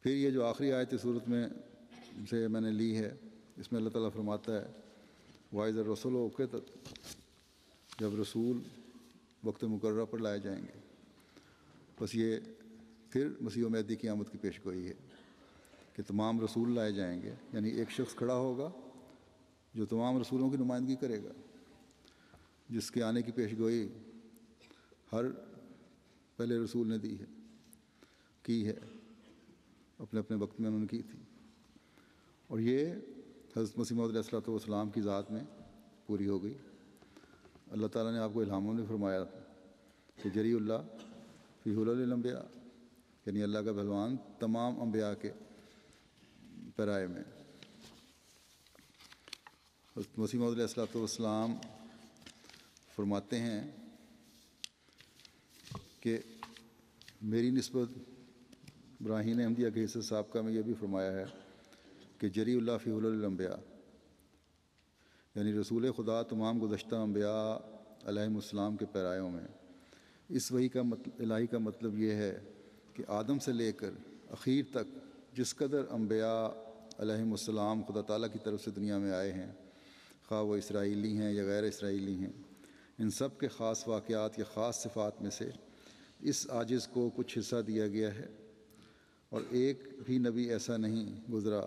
پھر یہ جو آخری آیت صورت میں سے میں نے لی ہے، اس میں اللہ تعالیٰ فرماتا ہے وَإِذَا الرَّسُولُ أُقِتَتْ، جب رسول وقت مقررہ پر لائے جائیں گے. بس یہ پھر مسیح و مہدی کی آمد کی پیش گوئی ہے کہ تمام رسول لائے جائیں گے، یعنی ایک شخص کھڑا ہوگا جو تمام رسولوں کی نمائندگی کرے گا، جس کے آنے کی پیش گوئی ہر پہلے رسول نے دی ہے، کی ہے، اپنے اپنے وقت میں انہوں نے کی تھی. اور یہ حضرت مسیح موعود علیہ السلام کی ذات میں پوری ہو گئی. اللہ تعالیٰ نے آپ کو الہاموں میں فرمایا کہ جری اللہ فی حلل الانبیاء، یعنی اللہ کا پہلوان تمام انبیاء کے پیرائے میں. حضرت مسیح موعود علیہ السلام فرماتے ہیں کہ میری نسبت براہین احمدیہ کے حصہ سابقہ میں یہ بھی فرمایا ہے کہ جری اللہ فی حلل الانبیاء، یعنی رسول خدا تمام گزشتہ انبیاء علیہم السلام کے پیرایوں میں. اس وحی کا الہی کا مطلب یہ ہے کہ آدم سے لے کر اخیر تک جس قدر انبیاء علیہم السلام خدا تعالیٰ کی طرف سے دنیا میں آئے ہیں، خواہ وہ اسرائیلی ہیں یا غیر اسرائیلی ہیں، ان سب کے خاص واقعات یا خاص صفات میں سے اس عاجز کو کچھ حصہ دیا گیا ہے. اور ایک بھی نبی ایسا نہیں گزرا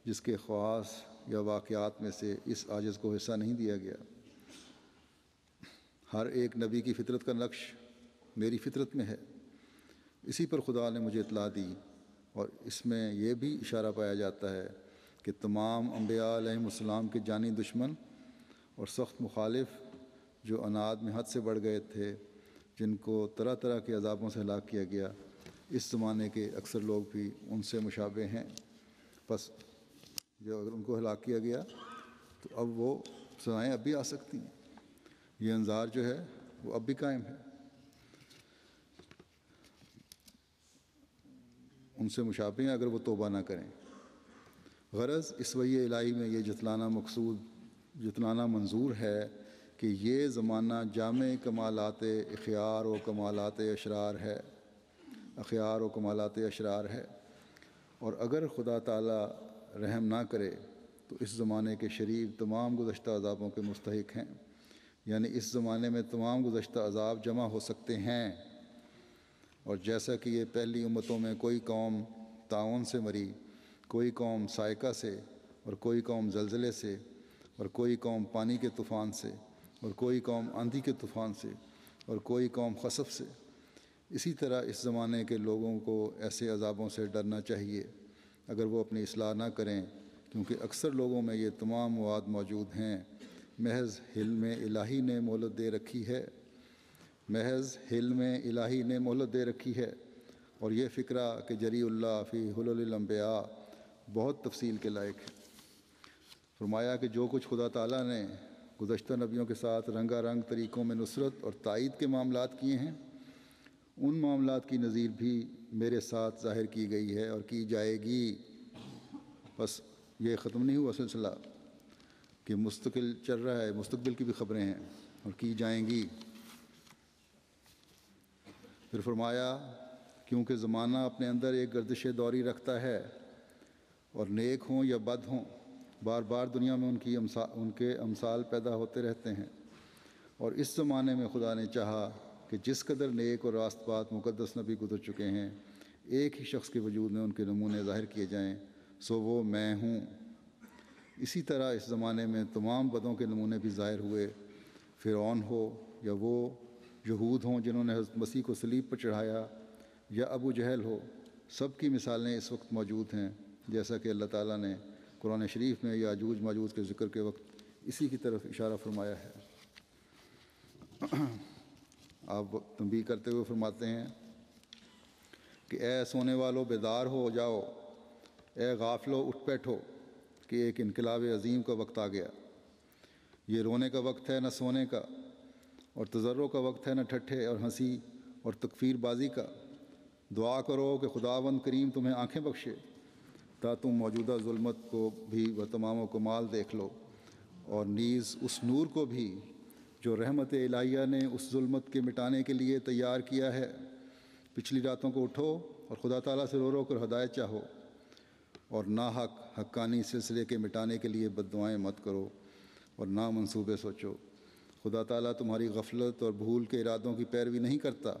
جس کے خواص یا واقعات میں سے اس عاجز کو حصہ نہیں دیا گیا. ہر ایک نبی کی فطرت کا نقش میری فطرت میں ہے، اسی پر خدا نے مجھے اطلاع دی. اور اس میں یہ بھی اشارہ پایا جاتا ہے کہ تمام انبیاء علیہم السلام کے جانی دشمن اور سخت مخالف جو عناد میں حد سے بڑھ گئے تھے، جن کو طرح طرح کے عذابوں سے ہلاک کیا گیا، اس زمانے کے اکثر لوگ بھی ان سے مشابہ ہیں. بس جو اگر ان کو ہلاک کیا گیا تو اب وہ سزائیں اب بھی آ سکتی ہیں. یہ انذار جو ہے وہ اب بھی قائم ہے. ان سے مشابہ ہیں اگر وہ توبہ نہ کریں. غرض اس وحی الہی میں یہ جتلانا منظور ہے کہ یہ زمانہ جامع کمالات اخیار و کمالات اشرار ہے. اور اگر خدا تعالیٰ رحم نہ کرے تو اس زمانے کے شریف تمام گزشتہ عذابوں کے مستحق ہیں، یعنی اس زمانے میں تمام گزشتہ عذاب جمع ہو سکتے ہیں. اور جیسا کہ یہ پہلی امتوں میں کوئی قوم طاعون سے مری، کوئی قوم صاعقہ سے، اور کوئی قوم زلزلے سے، اور کوئی قوم پانی کے طوفان سے، اور کوئی قوم آندھی کے طوفان سے، اور کوئی قوم خسف سے، اسی طرح اس زمانے کے لوگوں کو ایسے عذابوں سے ڈرنا چاہیے اگر وہ اپنی اصلاح نہ کریں، کیونکہ اکثر لوگوں میں یہ تمام مواد موجود ہیں. محض حلم الہی نے مہلت دے رکھی ہے. اور یہ فکرہ کہ جری اللہ فی حلل الانبیاء بہت تفصیل کے لائق ہے. فرمایا کہ جو کچھ خدا تعالیٰ نے گزشتہ نبیوں کے ساتھ رنگا رنگ طریقوں میں نصرت اور تائید کے معاملات کیے ہیں، ان معاملات کی نظیر بھی میرے ساتھ ظاہر کی گئی ہے اور کی جائے گی. بس یہ ختم نہیں ہوا سلسلہ کہ مستقل چل رہا ہے، مستقبل کی بھی خبریں ہیں اور کی جائیں گی. پھر فرمایا کیونکہ زمانہ اپنے اندر ایک گردش دوری رکھتا ہے، اور نیک ہوں یا بد ہوں بار بار دنیا میں ان کے امثال پیدا ہوتے رہتے ہیں. اور اس زمانے میں خدا نے چاہا کہ جس قدر نیک اور راست بات مقدس نبی گزر چکے ہیں، ایک ہی شخص کے وجود میں ان کے نمونے ظاہر کیے جائیں، سو وہ میں ہوں. اسی طرح اس زمانے میں تمام بدوں کے نمونے بھی ظاہر ہوئے، فرعون ہو یا وہ یہود ہوں جنہوں نے حضرت مسیح کو صلیب پر چڑھایا، یا ابو جہل ہو. سب کی مثالیں اس وقت موجود ہیں، جیسا کہ اللہ تعالیٰ نے قرآن شریف میں یاجوج ماجوج کے ذکر کے وقت اسی کی طرف اشارہ فرمایا ہے. آپ تنبیہ کرتے ہوئے فرماتے ہیں کہ اے سونے والو بیدار ہو جاؤ، اے غافلو اٹھ بیٹھو کہ ایک انقلاب عظیم کا وقت آ گیا. یہ رونے کا وقت ہے نہ سونے کا، اور تضرع کا وقت ہے نہ ٹھٹھے اور ہنسی اور تکفیر بازی کا. دعا کرو کہ خداوند کریم تمہیں آنکھیں بخشے تا تم موجودہ ظلمت کو بھی و تمام و کمال دیکھ لو، اور نیز اس نور کو بھی جو رحمت الہیہ نے اس ظلمت کے مٹانے کے لیے تیار کیا ہے. پچھلی راتوں کو اٹھو اور خدا تعالیٰ سے رو رو کر ہدایت چاہو، اور ناحق حقانی سلسلے کے مٹانے کے لیے بد دعائیں مت کرو اور نہ منصوبے سوچو۔ خدا تعالیٰ تمہاری غفلت اور بھول کے ارادوں کی پیروی نہیں کرتا،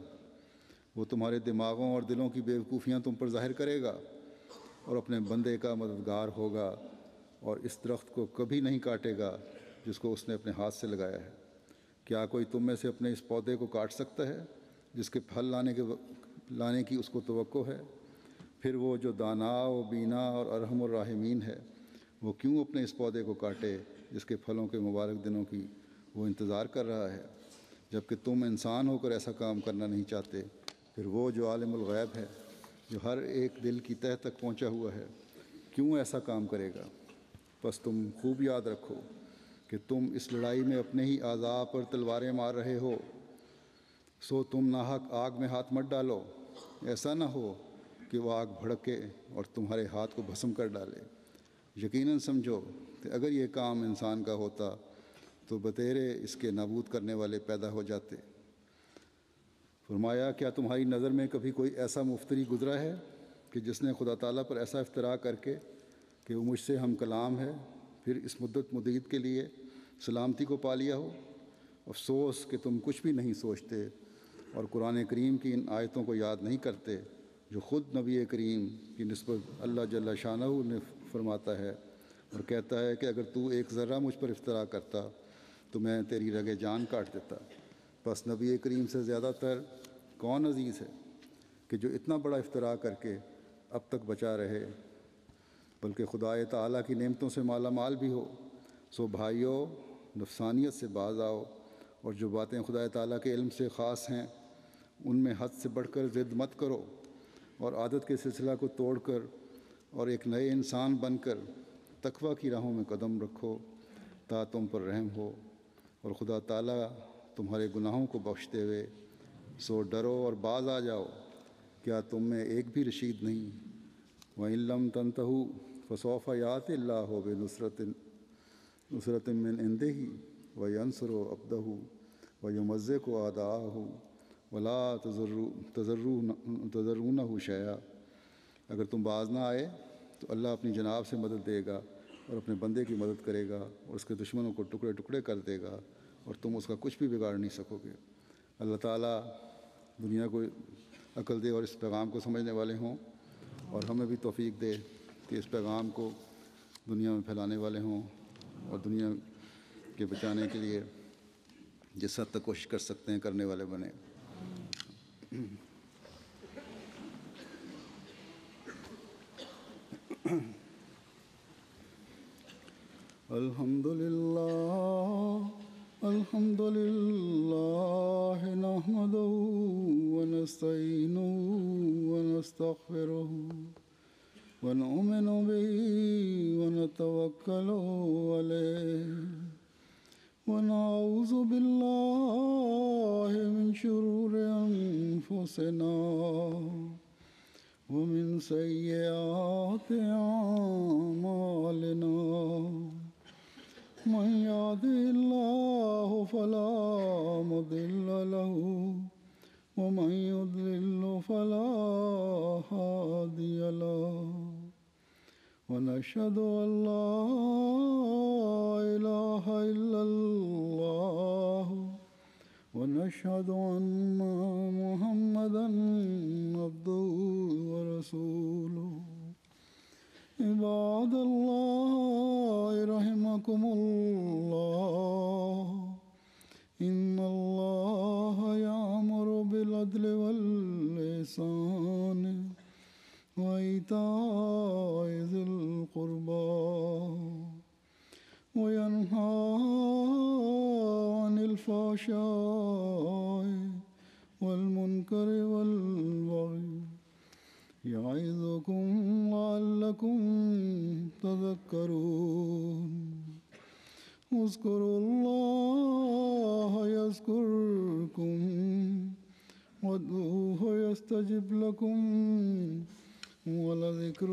وہ تمہارے دماغوں اور دلوں کی بیوقوفیاں تم پر ظاہر کرے گا اور اپنے بندے کا مددگار ہوگا، اور اس درخت کو کبھی نہیں کاٹے گا جس کو اس نے اپنے ہاتھ سے لگایا ہے۔ کیا کوئی تم میں سے اپنے اس پودے کو کاٹ سکتا ہے جس کے پھل لانے کی اس کو توقع ہے؟ پھر وہ جو دانا و بینا اور ارحم الراحمین ہے، وہ کیوں اپنے اس پودے کو کاٹے جس کے پھلوں کے مبارک دنوں کی وہ انتظار کر رہا ہے؟ جبکہ تم انسان ہو کر ایسا کام کرنا نہیں چاہتے، پھر وہ جو عالم الغیب ہے، جو ہر ایک دل کی تہہ تک پہنچا ہوا ہے، کیوں ایسا کام کرے گا؟ بس تم خوب یاد رکھو کہ تم اس لڑائی میں اپنے ہی اعضاء پر تلواریں مار رہے ہو، سو تم ناحق آگ میں ہاتھ مت ڈالو، ایسا نہ ہو کہ وہ آگ بھڑکے اور تمہارے ہاتھ کو بھسم کر ڈالے۔ یقیناً سمجھو کہ اگر یہ کام انسان کا ہوتا تو بتیرے اس کے نابود کرنے والے پیدا ہو جاتے۔ فرمایا، کیا تمہاری نظر میں کبھی کوئی ایسا مفتری گزرا ہے کہ جس نے خدا تعالیٰ پر ایسا افتراء کر کے کہ وہ مجھ سے ہم کلام ہے، پھر اس مدت مدید کے لیے سلامتی کو پا لیا ہو؟ افسوس کہ تم کچھ بھی نہیں سوچتے اور قرآن کریم کی ان آیتوں کو یاد نہیں کرتے جو خود نبی کریم کی نسبت اللہ جل شانہ نے فرماتا ہے اور کہتا ہے کہ اگر تو ایک ذرہ مجھ پر افتراء کرتا تو میں تیری رگِ جان کاٹ دیتا۔ بس نبی کریم سے زیادہ تر کون عزیز ہے کہ جو اتنا بڑا افتراء کر کے اب تک بچا رہے، بلکہ خدا تعالیٰ کی نعمتوں سے مالا مال بھی ہو۔ سو بھائیو، نفسانیت سے باز آؤ اور جو باتیں خدا تعالیٰ کے علم سے خاص ہیں ان میں حد سے بڑھ کر ضد مت کرو، اور عادت کے سلسلہ کو توڑ کر اور ایک نئے انسان بن کر تقویٰ کی راہوں میں قدم رکھو تا تم پر رحم ہو، اور خدا تعالیٰ تمہارے گناہوں کو بخشتے ہوئے۔ سو ڈرو اور باز آ جاؤ، کیا تم میں ایک بھی رشید نہیں؟ وَإِن لَّمْ تَنْتَهُوا فَسَوْفَ يَأْتِي اللَّهُ بِنُصْرَةٍ مِّنْ عِندِهِ وَيَنصُرُ عَبْدَهُ وَيُمَزِّقُ أَعْدَاءَهُ وَلَا تَضُرُّونَهُ شَيْئًا۔ اگر تم باز نہ آئے تو اللہ اپنی جناب سے مدد دے گا اور اپنے بندے کی مدد کرے گا اور اس کے دشمنوں کو ٹکڑے ٹکڑے کر دے گا، اور تم اس کا کچھ بھی بگاڑ نہیں سکو گے۔ اللہ تعالیٰ دنیا کو عقل دے اور اس پیغام کو سمجھنے والے ہوں، اور ہمیں بھی توفیق دے کہ اس پیغام کو دنیا میں پھیلانے والے ہوں اور دنیا کے بچانے کے لیے جس حد تک کوشش کر سکتے ہیں کرنے والے بنیں۔ الحمد للہ نحمده ونستعینه ونستغفره ونؤمن به ونتوکل علیہ ونعوذ باللہ من شرور انفسنا ومن سیئات اعمالنا، من يهده الله فلا مضل له ومن يضلل فلا هادي له، ونشهد أن لا إله إلا الله ونشهد أن محمدا عبده ورسوله۔ عباد الله رحمكم الله، إن الله يأمر بالعدل والإحسان وإيتاء ذي القربى وينهى عن الفحشاء والمنكر والبغي، يعظكم لعلكم تذكرون۔ اذكروا الله يذكركم وادعوه يستجب لكم ولذكر